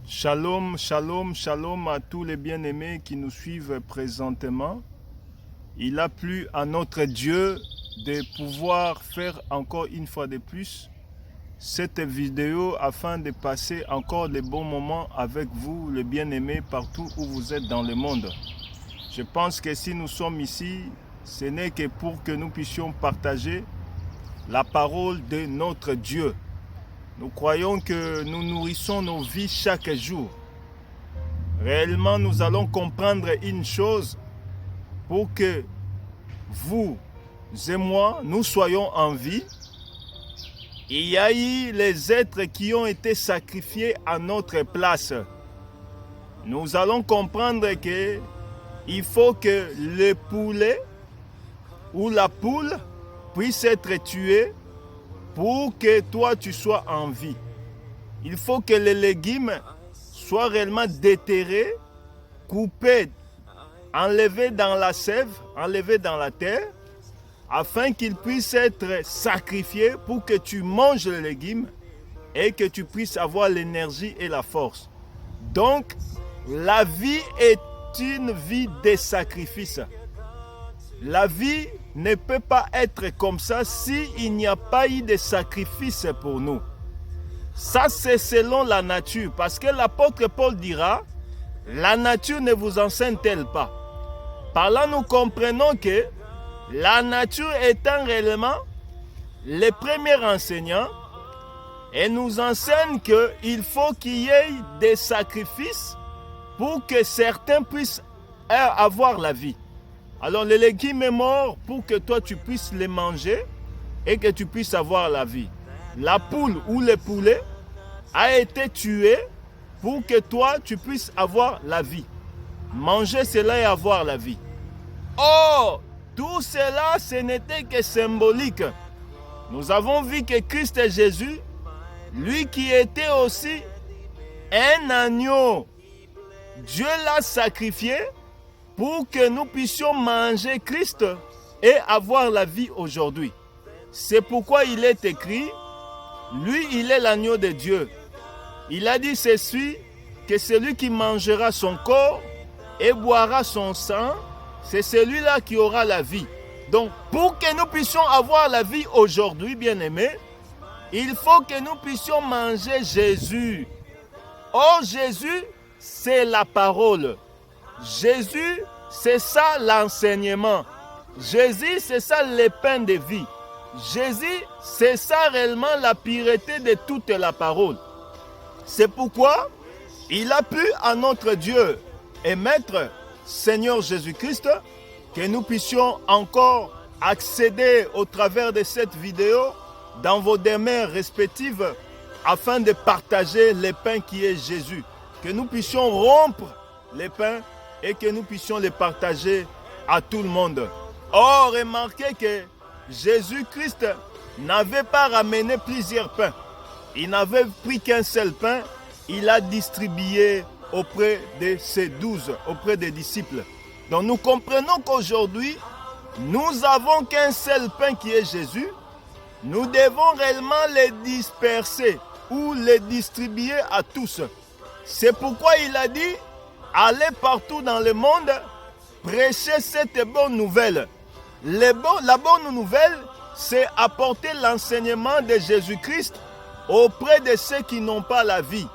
Shalom, shalom, shalom à tous les bien-aimés qui nous suivent présentement. Il a plu à notre Dieu de pouvoir faire encore une fois de plus cette vidéo afin de passer encore de bons moments avec vous, les bien-aimés, partout où vous êtes dans le monde. Je pense que si nous sommes ici, ce n'est que pour que nous puissions partager la parole de notre Dieu. Nous croyons que nous nourrissons nos vies chaque jour. Réellement, nous allons comprendre une chose pour que vous et moi, nous soyons en vie. Il y a eu les êtres qui ont été sacrifiés à notre place. Nous allons comprendre que il faut que le poulet ou la poule puisse être tué pour que toi tu sois en vie. Il faut que les légumes soient réellement déterrés, coupés, enlevés dans la sève, enlevés dans la terre, afin qu'ils puissent être sacrifiés pour que tu manges les légumes et que tu puisses avoir l'énergie et la force. Donc, la vie est une vie de sacrifice. La vie ne peut pas être comme ça s'il n'y a pas eu de sacrifice pour nous. Ça, c'est selon la nature. Parce que l'apôtre Paul dira, la nature ne vous enseigne-t-elle pas? Par là, nous comprenons que la nature étant réellement le premier enseignant, elle nous enseigne qu'il faut qu'il y ait des sacrifices pour que certains puissent avoir la vie. Alors, le légume est mort pour que toi, tu puisses les manger et que tu puisses avoir la vie. La poule ou le poulet a été tué pour que toi, tu puisses avoir la vie. Manger cela et avoir la vie. Or, tout cela, ce n'était que symbolique. Nous avons vu que Christ Jésus, lui qui était aussi un agneau, Dieu l'a sacrifié pour que nous puissions manger Christ et avoir la vie aujourd'hui. C'est pourquoi il est écrit, lui, il est l'agneau de Dieu. Il a dit ceci, que celui qui mangera son corps et boira son sang, c'est celui-là qui aura la vie. Donc, pour que nous puissions avoir la vie aujourd'hui, bien-aimés, il faut que nous puissions manger Jésus. Or, Jésus, c'est la parole. Jésus, c'est ça l'enseignement. Jésus, c'est ça le pain de vie. Jésus, c'est ça réellement la pureté de toute la parole. C'est pourquoi il a plu à notre Dieu et Maître Seigneur Jésus-Christ que nous puissions encore accéder au travers de cette vidéo dans vos demeures respectives afin de partager le pain qui est Jésus. Que nous puissions rompre les pains et que nous puissions les partager à tout le monde. Or, remarquez que Jésus-Christ n'avait pas ramené plusieurs pains. Il n'avait pris qu'un seul pain. Il a distribué auprès de ses 12, auprès des disciples. Donc nous comprenons qu'aujourd'hui, nous avons qu'un seul pain qui est Jésus. Nous devons réellement les disperser ou les distribuer à tous. C'est pourquoi il a dit, allez partout dans le monde, prêchez cette bonne nouvelle. La bonne nouvelle, c'est apporter l'enseignement de Jésus-Christ auprès de ceux qui n'ont pas la vie.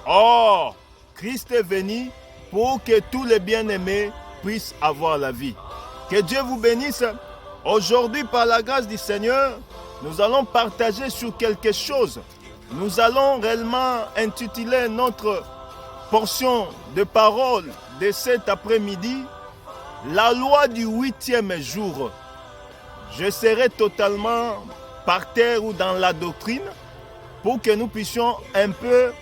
Or, Christ est venu pour que tous les bien-aimés puissent avoir la vie. Que Dieu vous bénisse. Aujourd'hui, par la grâce du Seigneur, nous allons partager sur quelque chose. Nous allons réellement intituler notre portion de parole de cet après-midi, la loi du 8e jour. Je serai totalement par terre ou dans la doctrine pour que nous puissions un peu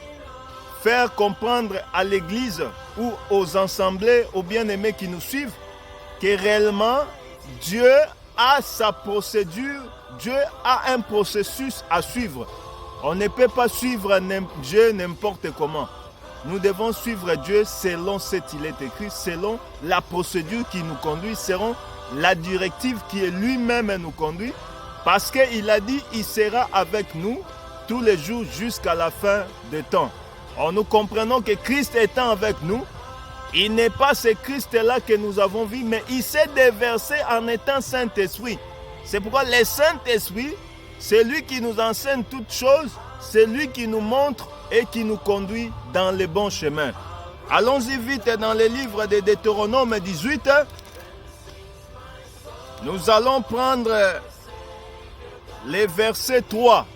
faire comprendre à l'Église ou aux assemblées, aux bien-aimés qui nous suivent, que réellement Dieu a sa procédure, Dieu a un processus à suivre. On ne peut pas suivre Dieu n'importe comment. Nous devons suivre Dieu selon ce qu'il est écrit, selon la procédure qui nous conduit, selon la directive qui est lui-même nous conduit, parce qu'il a dit il sera avec nous tous les jours jusqu'à la fin des temps. nous comprenons que Christ étant avec nous, il n'est pas ce Christ-là que nous avons vu, mais il s'est déversé en étant Saint-Esprit. C'est pourquoi le Saint-Esprit, c'est lui qui nous enseigne toutes choses, c'est lui qui nous montre et qui nous conduit dans les bons chemins. Allons-y vite dans le livre de Deutéronome 18. Nous allons prendre les versets 3.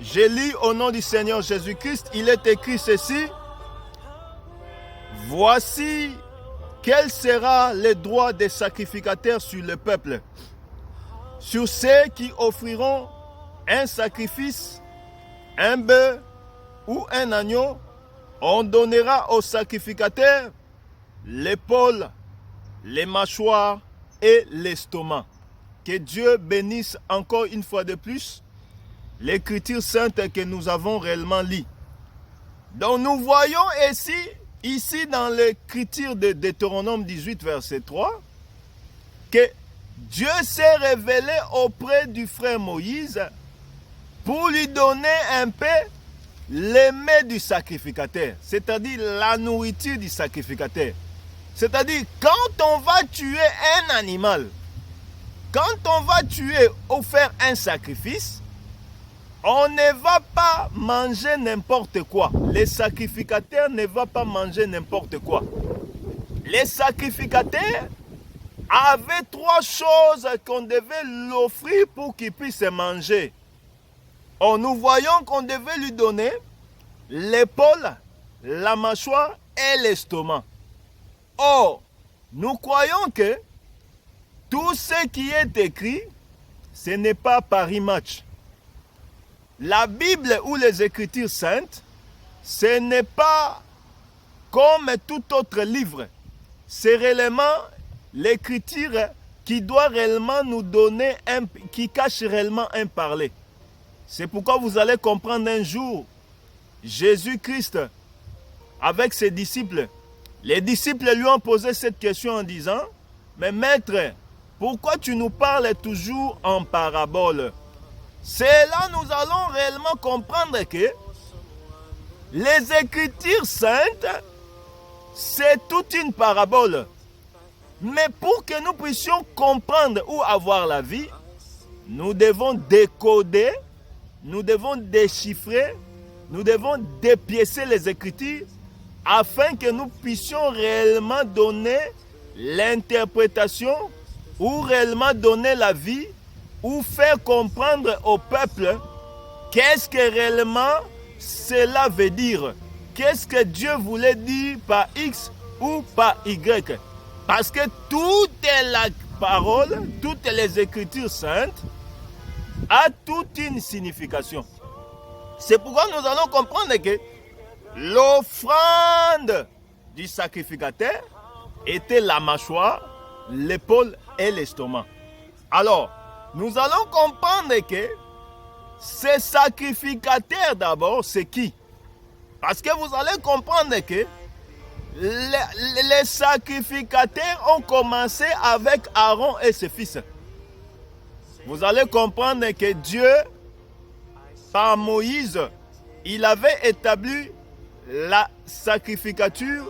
Je lis au nom du Seigneur Jésus-Christ, il est écrit ceci. Voici quel sera le droit des sacrificateurs sur le peuple, sur ceux qui offriront un sacrifice, un bœuf ou un agneau. On donnera aux sacrificateurs l'épaule, les mâchoires et l'estomac. Que Dieu bénisse encore une fois de plus l'écriture sainte que nous avons réellement lue. Donc nous voyons ici dans l'écriture de Deutéronome 18 verset 3 que Dieu s'est révélé auprès du frère Moïse pour lui donner un peu les mets du sacrificateur, c'est-à-dire la nourriture du sacrificateur. C'est-à-dire, quand on va tuer un animal, quand on va tuer ou faire un sacrifice, on ne va pas manger n'importe quoi. Les sacrificateurs ne vont pas manger n'importe quoi. Les sacrificateurs avaient 3 choses qu'on devait l'offrir pour qu'il puisse manger. Nous voyons qu'on devait lui donner l'épaule, la mâchoire et l'estomac. Or, nous croyons que tout ce qui est écrit, ce n'est pas Paris Match. La Bible ou les Écritures saintes, ce n'est pas comme tout autre livre. C'est réellement l'écriture qui doit réellement nous donner, qui cache réellement un parler. C'est pourquoi vous allez comprendre un jour, Jésus-Christ, avec ses disciples, les disciples lui ont posé cette question en disant, « Mais maître, pourquoi tu nous parles toujours en parabole ?» C'est là nous allons réellement comprendre que les Écritures saintes, c'est toute une parabole. Mais pour que nous puissions comprendre ou avoir la vie, nous devons décoder, nous devons déchiffrer, nous devons dépiécer les Écritures afin que nous puissions réellement donner l'interprétation ou réellement donner la vie ou faire comprendre au peuple qu'est-ce que réellement cela veut dire. Qu'est-ce que Dieu voulait dire par X ou par Y. Parce que toute la parole, toutes les Écritures saintes a toute une signification. C'est pourquoi nous allons comprendre que l'offrande du sacrificateur était la mâchoire, l'épaule et l'estomac. Alors, nous allons comprendre que ces sacrificateurs d'abord, c'est qui? Parce que vous allez comprendre que les sacrificateurs ont commencé avec Aaron et ses fils. Vous allez comprendre que Dieu, par Moïse, il avait établi la sacrificature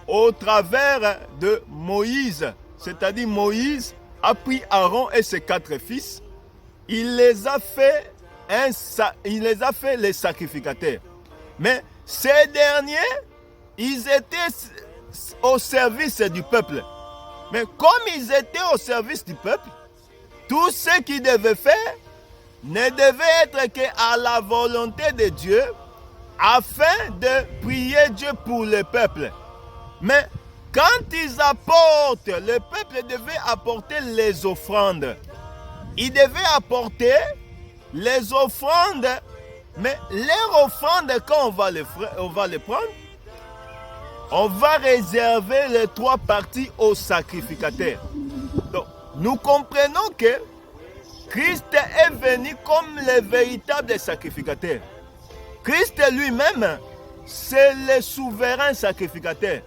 au travers de Moïse. C'est-à-dire Moïse a pris Aaron et ses 4 fils. Il les a fait les sacrificateurs. Mais ces derniers, ils étaient au service du peuple. Mais comme ils étaient au service du peuple, tout ce qu'ils devaient faire ne devait être qu'à la volonté de Dieu afin de prier Dieu pour le peuple. Mais quand ils apportent, le peuple devait apporter les offrandes. Ils devaient apporter les offrandes, mais les offrandes, quand on va les prendre, on va réserver les 3 parties aux sacrificateurs. Donc, nous comprenons que Christ est venu comme le véritable sacrificateur. Christ lui-même, c'est le souverain sacrificateur.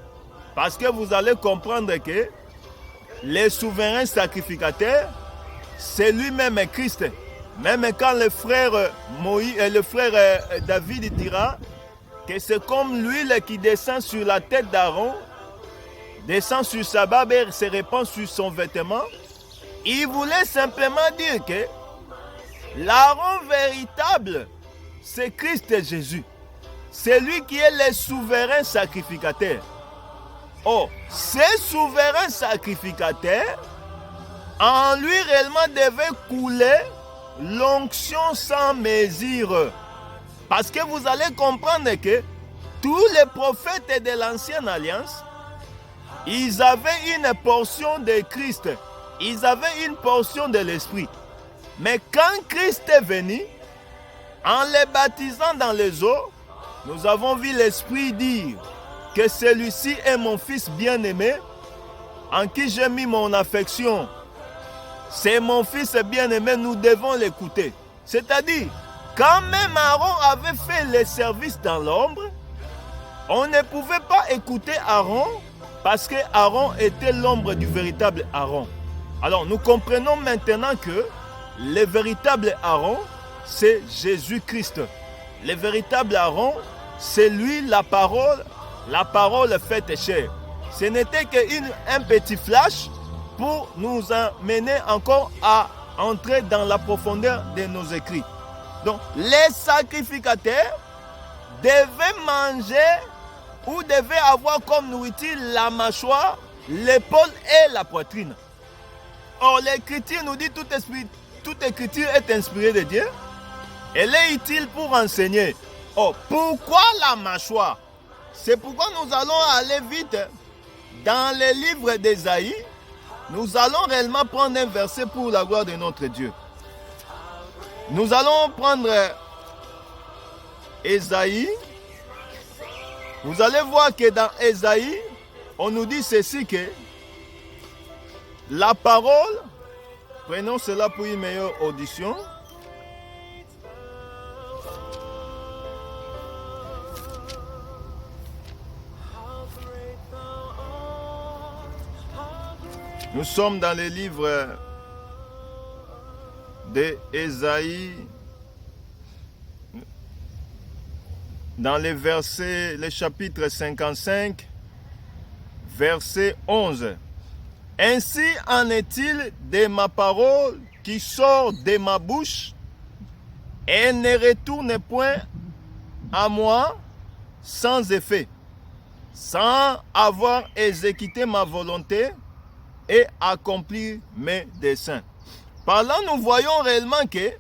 Parce que vous allez comprendre que le souverain sacrificateur, c'est lui-même Christ. Même quand le frère David dira que c'est comme l'huile qui descend sur la tête d'Aaron, descend sur sa barbe et se répand sur son vêtement. Il voulait simplement dire que l'Aaron véritable, c'est Christ Jésus. C'est lui qui est le souverain sacrificateur. Oh, ce souverain sacrificateur, en lui réellement devait couler l'onction sans mesure. Parce que vous allez comprendre que tous les prophètes de l'ancienne alliance, ils avaient une portion de Christ. Ils avaient une portion de l'Esprit. Mais quand Christ est venu, en les baptisant dans les eaux, nous avons vu l'Esprit dire que celui-ci est mon Fils bien-aimé, en qui j'ai mis mon affection. C'est mon Fils bien-aimé, nous devons l'écouter. C'est-à-dire, quand même Aaron avait fait les services dans l'ombre, on ne pouvait pas écouter Aaron parce que Aaron était l'ombre du véritable Aaron. Alors nous comprenons maintenant que le véritable Aaron, c'est Jésus-Christ. Le véritable Aaron, c'est lui la parole faite chair. Ce n'était qu'un petit flash pour nous amener encore à entrer dans la profondeur de nos écrits. Donc, les sacrificateurs devaient manger ou devaient avoir comme nourriture la mâchoire, l'épaule et la poitrine. Or, l'Écriture nous dit toute Écriture est inspirée de Dieu. Elle est utile pour enseigner. Oh, pourquoi la mâchoire? C'est pourquoi nous allons aller vite dans les livres d'Ésaïe. Nous allons réellement prendre un verset pour la gloire de notre Dieu. Nous allons prendre Ésaïe. Vous allez voir que dans Ésaïe, on nous dit ceci que la parole, prenons cela pour une meilleure audition. Nous sommes dans les livres d'Ésaïe, dans les versets, le chapitre 55, verset 11. Ainsi en est-il de ma parole qui sort de ma bouche et ne retourne point à moi sans effet, sans avoir exécuté ma volonté et accomplir mes desseins. Par là, nous voyons réellement que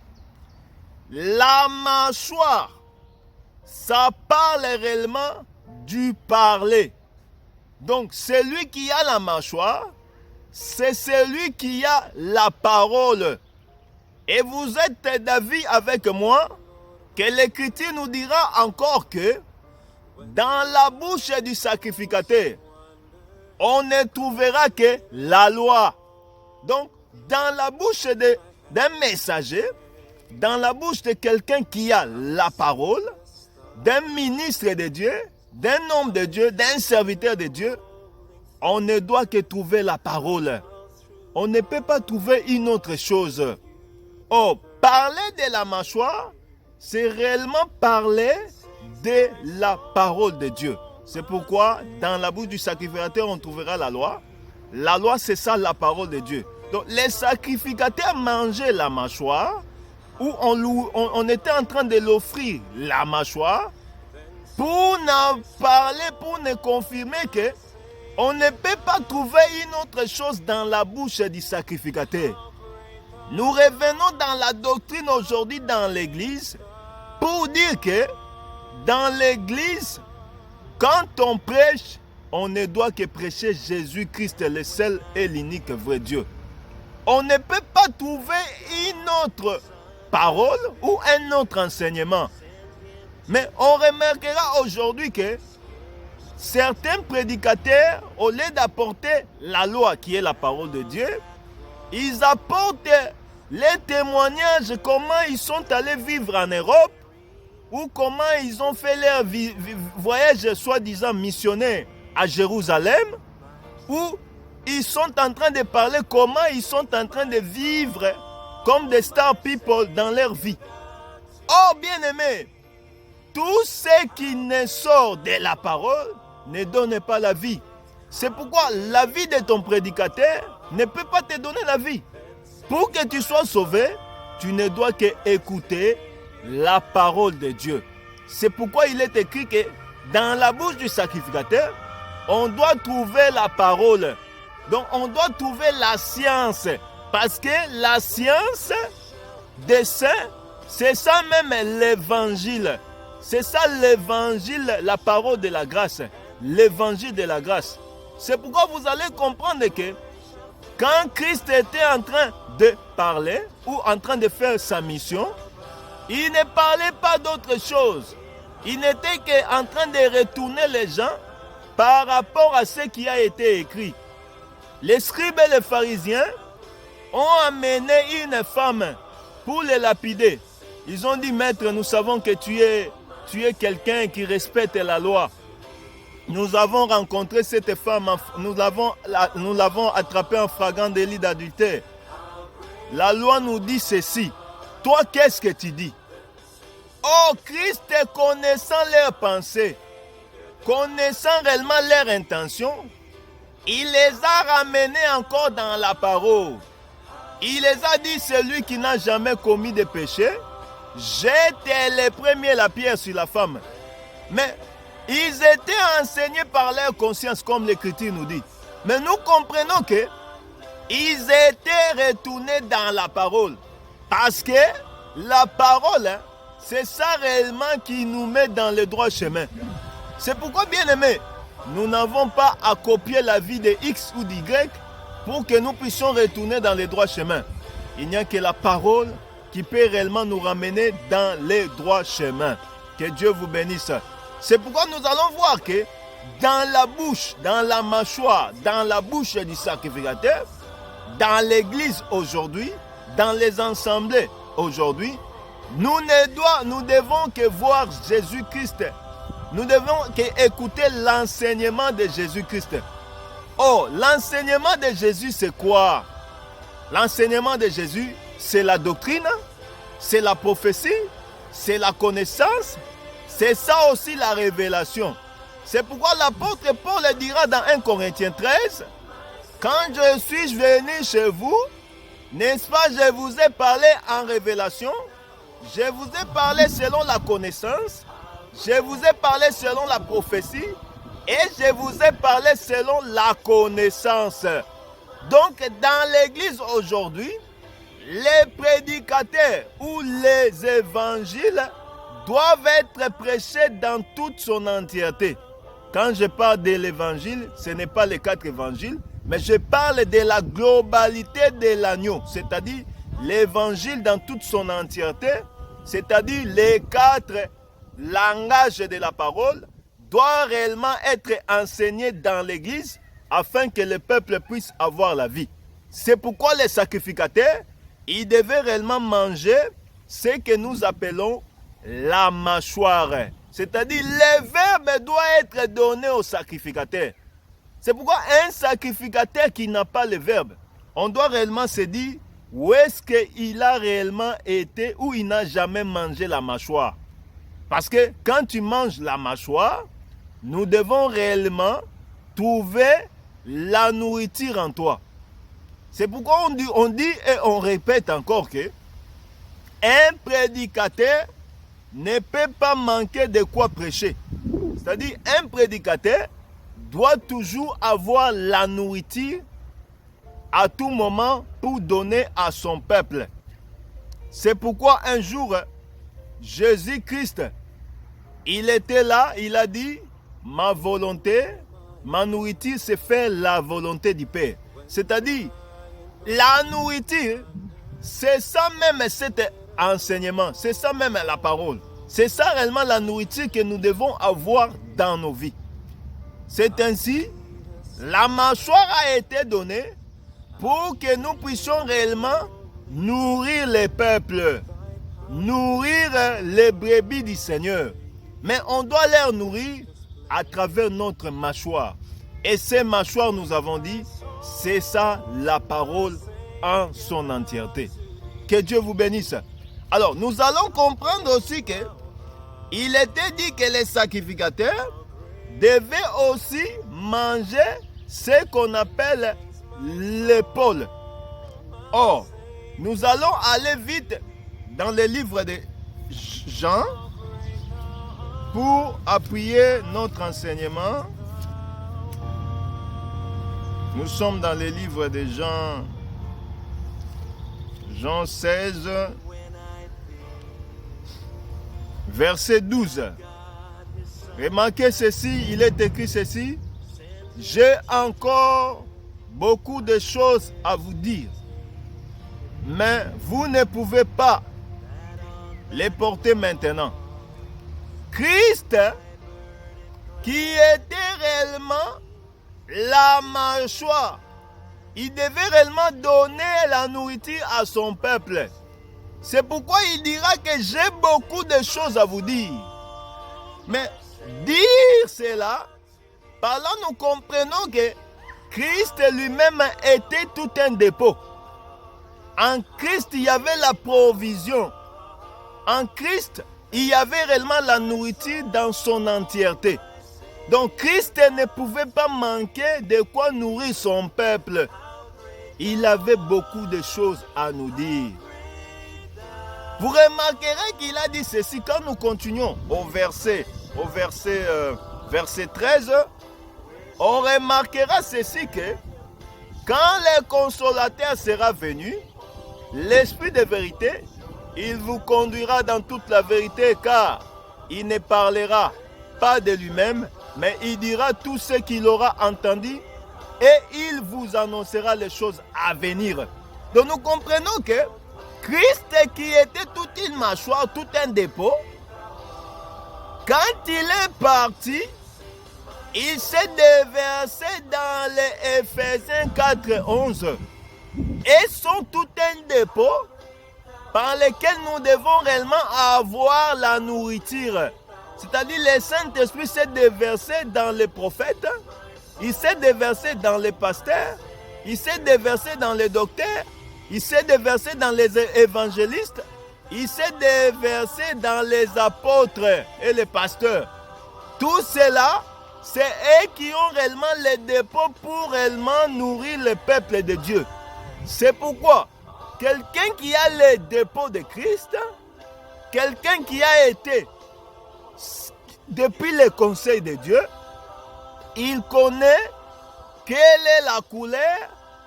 la mâchoire, ça parle réellement du parler. Donc, celui qui a la mâchoire, c'est celui qui a la parole. Et vous êtes d'avis avec moi que l'Écriture nous dira encore que dans la bouche du sacrificateur, on ne trouvera que la loi. Donc, dans la bouche d'un messager, dans la bouche de quelqu'un qui a la parole, d'un ministre de Dieu, d'un homme de Dieu, d'un serviteur de Dieu, on ne doit que trouver la parole. On ne peut pas trouver une autre chose. Oh, parler de la mâchoire, c'est réellement parler de la parole de Dieu. C'est pourquoi dans la bouche du sacrificateur, on trouvera la loi. La loi, c'est ça, la parole de Dieu. Donc, les sacrificateurs mangeaient la mâchoire, où on était en train de l'offrir la mâchoire, pour n'en parler, pour ne confirmer que on ne peut pas trouver une autre chose dans la bouche du sacrificateur. Nous revenons dans la doctrine aujourd'hui dans l'église, pour dire que dans l'église, quand on prêche, on ne doit que prêcher Jésus-Christ, le seul et l'unique vrai Dieu. On ne peut pas trouver une autre parole ou un autre enseignement. Mais on remarquera aujourd'hui que certains prédicateurs, au lieu d'apporter la loi qui est la parole de Dieu, ils apportent les témoignages, comment ils sont allés vivre en Europe, ou comment ils ont fait leur voyage soi-disant missionnaire à Jérusalem, où ils sont en train de parler comment ils sont en train de vivre comme des star people dans leur vie. Oh bien-aimés, tout ce qui ne sort de la parole ne donne pas la vie. C'est pourquoi la vie de ton prédicateur ne peut pas te donner la vie. Pour que tu sois sauvé, tu ne dois qu'écouter la parole de Dieu. C'est pourquoi il est écrit que dans la bouche du sacrificateur, on doit trouver la parole. Donc on doit trouver la science. Parce que la science des saints, c'est ça même l'évangile. C'est ça l'évangile, la parole de la grâce. L'évangile de la grâce. C'est pourquoi vous allez comprendre que quand Christ était en train de parler ou en train de faire sa mission, il ne parlait pas d'autre chose. Il n'était qu'en train de retourner les gens par rapport à ce qui a été écrit. Les scribes et les pharisiens ont amené une femme pour les lapider. Ils ont dit, maître, nous savons que tu es quelqu'un qui respecte la loi. Nous avons rencontré cette femme, nous l'avons attrapée en flagrant délit d'adultère. La loi nous dit ceci. Toi, qu'est-ce que tu dis? Oh, Christ, connaissant leurs pensées, connaissant réellement leurs intentions, il les a ramenés encore dans la parole. Il les a dit, celui qui n'a jamais commis de péché, jette les premiers la pierre sur la femme. Mais ils étaient enseignés par leur conscience, comme l'Écriture nous dit. Mais nous comprenons que ils étaient retournés dans la parole. Parce que la parole, c'est ça réellement qui nous met dans le droit chemin. C'est pourquoi, bien aimé, nous n'avons pas à copier la vie de X ou d'Y pour que nous puissions retourner dans le droit chemin. Il n'y a que la parole qui peut réellement nous ramener dans les droits chemins. Que Dieu vous bénisse. C'est pourquoi nous allons voir que dans la bouche, dans la mâchoire, dans la bouche du sacrificateur, dans l'église aujourd'hui, dans les assemblées aujourd'hui, nous devons que voir Jésus-Christ. Nous devons que écouter l'enseignement de Jésus-Christ. Oh, l'enseignement de Jésus, c'est quoi? L'enseignement de Jésus, c'est la doctrine, c'est la prophétie, c'est la connaissance, c'est ça aussi la révélation. C'est pourquoi l'apôtre Paul dira dans 1 Corinthiens 13, « Quand je suis venu chez vous, n'est-ce pas, je vous ai parlé en révélation, je vous ai parlé selon la connaissance, je vous ai parlé selon la prophétie, et je vous ai parlé selon la connaissance. » Donc, dans l'église aujourd'hui, les prédicateurs ou les évangiles doivent être prêchés dans toute son entièreté. Quand je parle de l'évangile, ce n'est pas les 4 évangiles, mais je parle de la globalité de l'agneau, c'est-à-dire l'évangile dans toute son entièreté, c'est-à-dire les 4 langages de la parole, doit réellement être enseigné dans l'église afin que le peuple puisse avoir la vie. C'est pourquoi les sacrificateurs, ils devaient réellement manger ce que nous appelons la mâchoire. C'est-à-dire, le verbe doit être donné au sacrificateur. C'est pourquoi un sacrificateur qui n'a pas le verbe, on doit réellement se dire où est-ce qu'il a réellement été ou il n'a jamais mangé la mâchoire. Parce que quand tu manges la mâchoire, nous devons réellement trouver la nourriture en toi. C'est pourquoi on dit et on répète encore que un prédicateur ne peut pas manquer de quoi prêcher. C'est-à-dire un prédicateur doit toujours avoir la nourriture à tout moment pour donner à son peuple. C'est pourquoi un jour, Jésus-Christ, il était là, il a dit, ma volonté, ma nourriture, c'est faire la volonté du Père. C'est-à-dire, la nourriture, c'est ça même cet enseignement, c'est ça même la parole. C'est ça réellement la nourriture que nous devons avoir dans nos vies. C'est ainsi, la mâchoire a été donnée pour que nous puissions réellement nourrir les peuples, nourrir les brebis du Seigneur. Mais on doit les nourrir à travers notre mâchoire. Et ces mâchoires, nous avons dit, c'est ça la parole en son entièreté. Que Dieu vous bénisse. Alors, nous allons comprendre aussi que il était dit que les sacrificateurs devaient aussi manger ce qu'on appelle l'épaule. Or, nous allons aller vite dans le livre de Jean pour appuyer notre enseignement. Nous sommes dans le livre de Jean, Jean 16, verset 12. Remarquez ceci, il est écrit ceci. J'ai encore beaucoup de choses à vous dire, mais vous ne pouvez pas les porter maintenant. Christ, qui était réellement la mâchoire, il devait réellement donner la nourriture à son peuple. C'est pourquoi il dira que j'ai beaucoup de choses à vous dire. Mais dire cela, par là nous comprenons que Christ lui-même était tout un dépôt. En Christ, il y avait la provision. En Christ, il y avait réellement la nourriture dans son entièreté. Donc Christ ne pouvait pas manquer de quoi nourrir son peuple. Il avait beaucoup de choses à nous dire. Vous remarquerez qu'il a dit ceci quand nous continuons au verset 13. On remarquera ceci que quand le consolateur sera venu, l'Esprit de vérité, il vous conduira dans toute la vérité, car il ne parlera pas de lui-même, mais il dira tout ce qu'il aura entendu et il vous annoncera les choses à venir. Donc nous comprenons que Christ, qui était toute une mâchoire, tout un dépôt, quand il est parti, il s'est déversé dans les Éphésiens 4:11 et sont tout un dépôt par lequel nous devons réellement avoir la nourriture. C'est-à-dire le Saint-Esprit s'est déversé dans les prophètes, il s'est déversé dans les pasteurs, il s'est déversé dans les docteurs, il s'est déversé dans les évangélistes, il s'est déversé dans les apôtres et les pasteurs. Tout cela, c'est eux qui ont réellement les dépôts pour réellement nourrir le peuple de Dieu. C'est pourquoi quelqu'un qui a les dépôts de Christ, quelqu'un qui a été depuis le conseil de Dieu, il connaît quelle est la couleur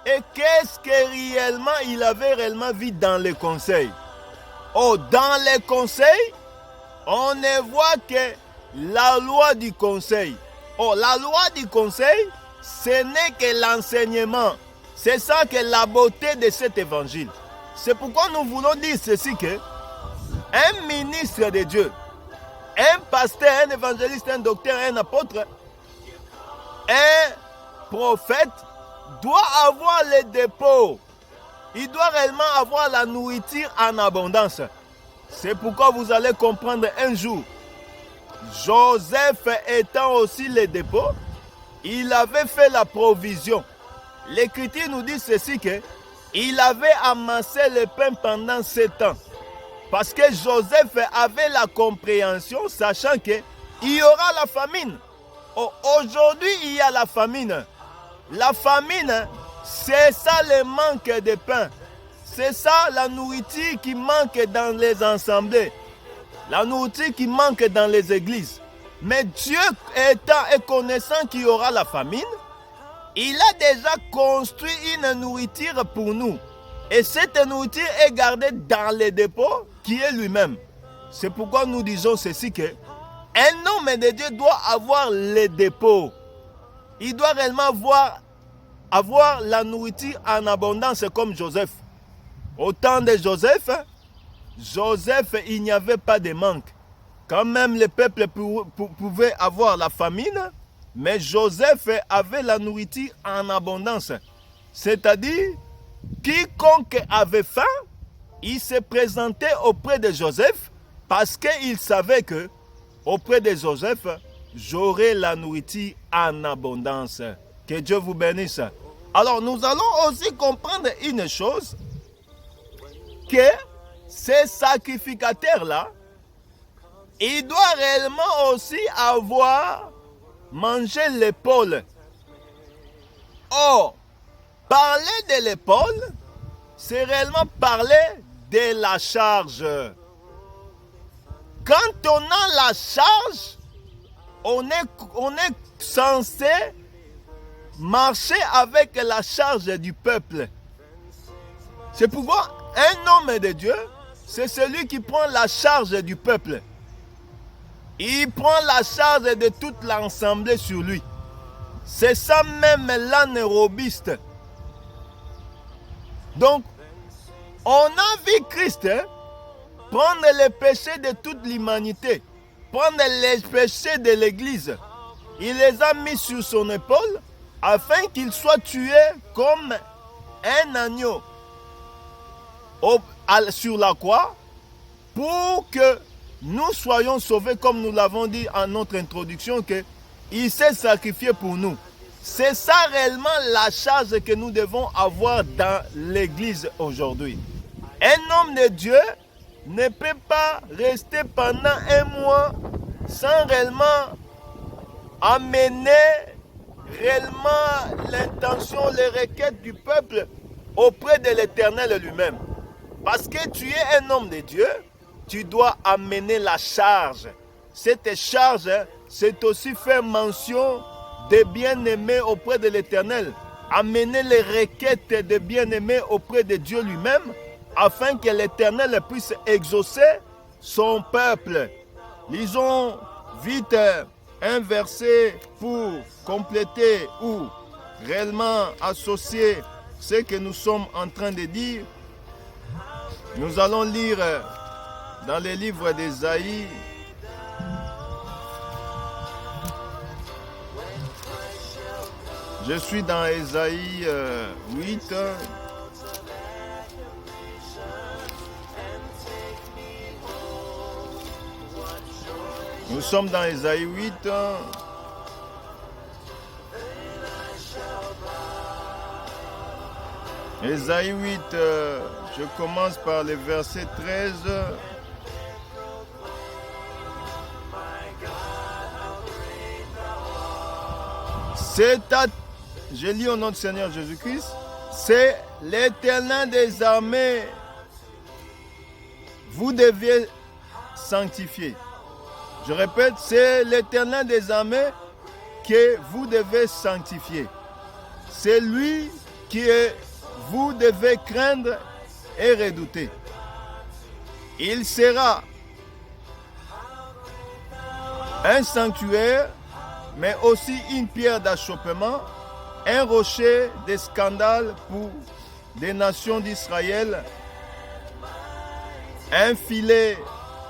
et qu'est-ce que réellement il avait réellement vu dans les conseils. Oh, dans les conseils, on ne voit que la loi du conseil. Oh, la loi du conseil, ce n'est que l'enseignement. C'est ça que la beauté de cet évangile. C'est pourquoi nous voulons dire ceci que un ministre de Dieu, un pasteur, un évangéliste, un docteur, un apôtre, un prophète doit avoir les dépôts. Il doit réellement avoir la nourriture en abondance. C'est pourquoi vous allez comprendre un jour, Joseph étant aussi les dépôts, il avait fait la provision. L'Écriture nous dit ceci que il avait amassé le pain pendant 7 ans. Parce que Joseph avait la compréhension, sachant qu'il y aura la famine. Oh, aujourd'hui, il y a la famine. La famine, c'est ça le manque de pain. C'est ça la nourriture qui manque dans les assemblées. La nourriture qui manque dans les églises. Mais Dieu étant et connaissant qu'il y aura la famine, il a déjà construit une nourriture pour nous. Et cette nourriture est gardée dans les dépôts qui est lui-même. C'est pourquoi nous disons ceci que un homme de Dieu doit avoir les dépôts. Il doit réellement avoir la nourriture en abondance comme Joseph. Au temps de Joseph, il n'y avait pas de manque. Quand même le peuple pouvait avoir la famine, mais Joseph avait la nourriture en abondance. C'est-à-dire, quiconque avait faim, il se présentait auprès de Joseph parce qu'il savait que auprès de Joseph, j'aurai la nourriture en abondance. Que Dieu vous bénisse. Alors, nous allons aussi comprendre une chose, que ces sacrificateurs-là, il doit réellement aussi avoir mangé l'épaule. Or, parler de l'épaule, c'est réellement parler de la charge. Quand on a la charge, on est censé marcher avec la charge du peuple. C'est pourquoi un homme de Dieu, c'est celui qui prend la charge du peuple. Il prend la charge de toute l'assemblée sur lui. C'est ça même l'âne robiste. Donc, on a vu Christ prendre les péchés de toute l'humanité, prendre les péchés de l'Église. Il les a mis sur son épaule afin qu'il soit tué comme un agneau sur la croix pour que nous soyons sauvés, comme nous l'avons dit en notre introduction, qu'il s'est sacrifié pour nous. C'est ça réellement la charge que nous devons avoir dans l'Église aujourd'hui. Un homme de Dieu ne peut pas rester pendant un mois sans réellement amener réellement l'intention, les requêtes du peuple auprès de l'Éternel lui-même. Parce que tu es un homme de Dieu, tu dois amener la charge. Cette charge, c'est aussi faire mention des bien-aimés auprès de l'Éternel. Amener les requêtes des bien-aimés auprès de Dieu lui-même, afin que l'Éternel puisse exaucer son peuple. Lisons vite un verset pour compléter ou réellement associer ce que nous sommes en train de dire. Nous allons lire dans les livres d'Ésaïe. Je suis dans Ésaïe 8. Nous sommes dans Ésaïe 8. Ésaïe 8, je commence par le verset 13. Je lis au nom du Seigneur Jésus-Christ. C'est l'Éternel des armées. Vous devez sanctifier. Je répète, c'est l'Éternel des armées que vous devez sanctifier. C'est lui que vous devez craindre et redouter. Il sera un sanctuaire, mais aussi une pierre d'achoppement, un rocher de scandale pour des nations d'Israël, un filet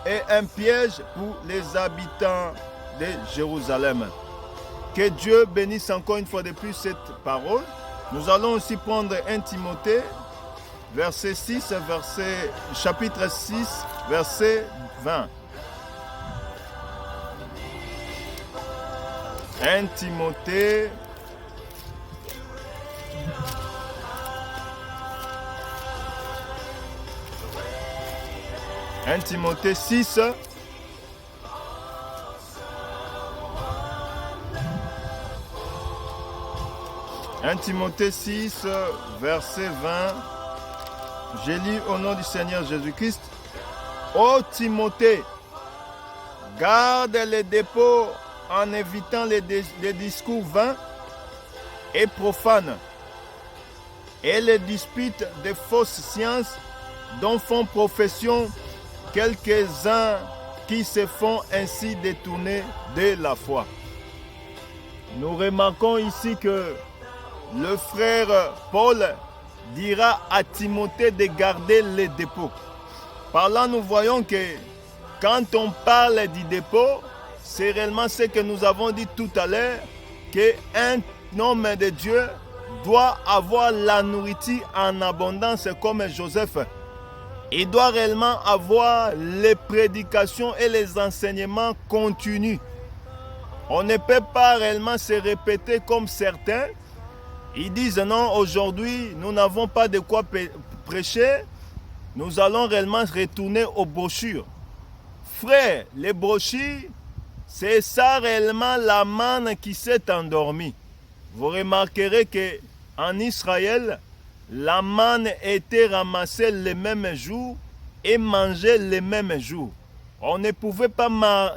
et un piège pour les habitants de Jérusalem. Que Dieu bénisse encore une fois de plus cette parole. Nous allons aussi prendre 1 Timothée, verset 6, chapitre 6, verset 20. 1 Timothée, « 1 Timothée 6, « 1 Timothée 6, verset 20. Je lis au nom du Seigneur Jésus-Christ. Ô Timothée, garde les dépôts en évitant les discours vains et profanes et les disputes des fausses sciences dont font profession quelques-uns qui se font ainsi détourner de la foi. » Nous remarquons ici que le frère Paul dira à Timothée de garder les dépôts. Par là, nous voyons que quand on parle du dépôt, c'est réellement ce que nous avons dit tout à l'heure, qu'un homme de Dieu doit avoir la nourriture en abondance comme Joseph. Il doit réellement avoir les prédications et les enseignements continus. On ne peut pas réellement se répéter comme certains. Ils disent non, aujourd'hui, nous n'avons pas de quoi prêcher. Nous allons réellement retourner aux brochures. Frère, les brouchis, c'est ça réellement la manne qui s'est endormie. Vous remarquerez qu'en Israël, la manne était ramassée le même jour et mangée le même jour. On ne pouvait pas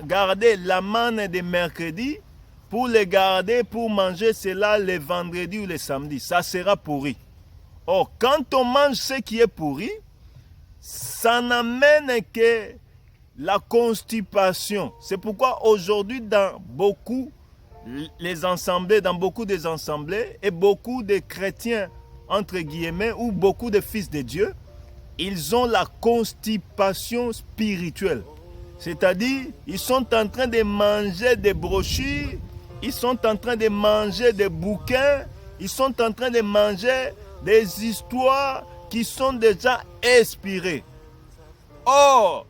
garder la manne de mercredi pour les garder pour manger cela le vendredi ou le samedi. Ça sera pourri. Or, quand on mange ce qui est pourri, ça n'amène que la constipation. C'est pourquoi aujourd'hui, dans beaucoup des assemblées et beaucoup de chrétiens, entre guillemets, ou beaucoup de fils de Dieu, ils ont la constipation spirituelle. C'est-à-dire, ils sont en train de manger des brochures, ils sont en train de manger des bouquins, ils sont en train de manger des histoires qui sont déjà inspirées. Or,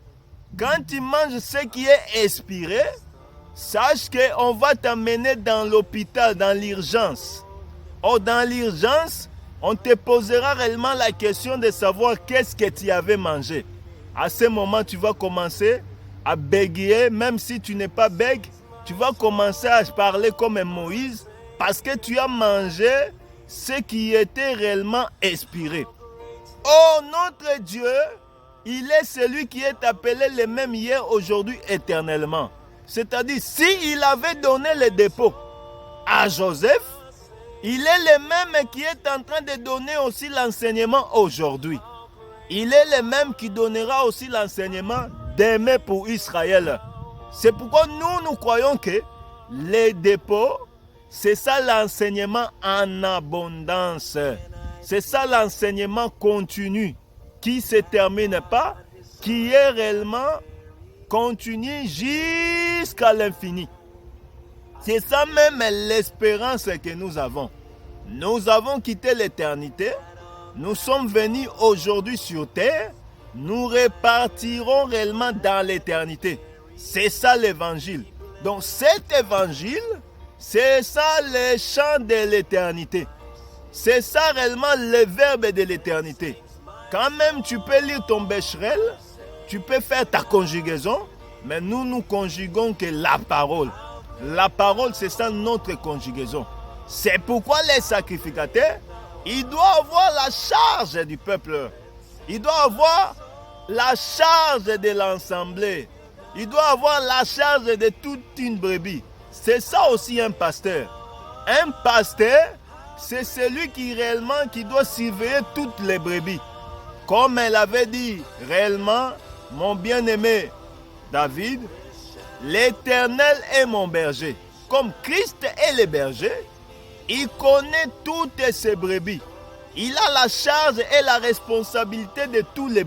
quand tu manges ce qui est inspiré, sache qu'on va t'amener dans l'hôpital, dans l'urgence. Or, dans l'urgence, on te posera réellement la question de savoir qu'est-ce que tu avais mangé. À ce moment, tu vas commencer à bégayer, même si tu n'es pas bègue, tu vas commencer à parler comme Moïse parce que tu as mangé ce qui était réellement inspiré. Oh, notre Dieu, il est celui qui est appelé le même hier, aujourd'hui, éternellement. C'est-à-dire, s'il avait donné le dépôt à Joseph, il est le même qui est en train de donner aussi l'enseignement aujourd'hui. Il est le même qui donnera aussi l'enseignement demain pour Israël. C'est pourquoi nous croyons que les dépôts, c'est ça l'enseignement en abondance. C'est ça l'enseignement continu qui ne se termine pas, qui est réellement continu jusqu'à l'infini. C'est ça même l'espérance que nous avons. Nous avons quitté l'éternité, nous sommes venus aujourd'hui sur terre, nous repartirons réellement dans l'éternité. C'est ça l'évangile. Donc cet évangile, c'est ça le chant de l'éternité. C'est ça réellement le verbe de l'éternité. Quand même tu peux lire ton Becherel, tu peux faire ta conjugaison, mais nous conjuguons que la parole. La parole, c'est ça notre conjugaison. C'est pourquoi les sacrificateurs, ils doivent avoir la charge du peuple. Ils doivent avoir la charge de l'assemblée. Ils doivent avoir la charge de toute une brebis. C'est ça aussi un pasteur. Un pasteur, c'est celui qui réellement qui doit surveiller toutes les brebis. Comme elle avait dit réellement, mon bien-aimé David, l'Éternel est mon berger. Comme Christ est le berger, il connaît toutes ses brebis. Il a la charge et la responsabilité de tous les brebis.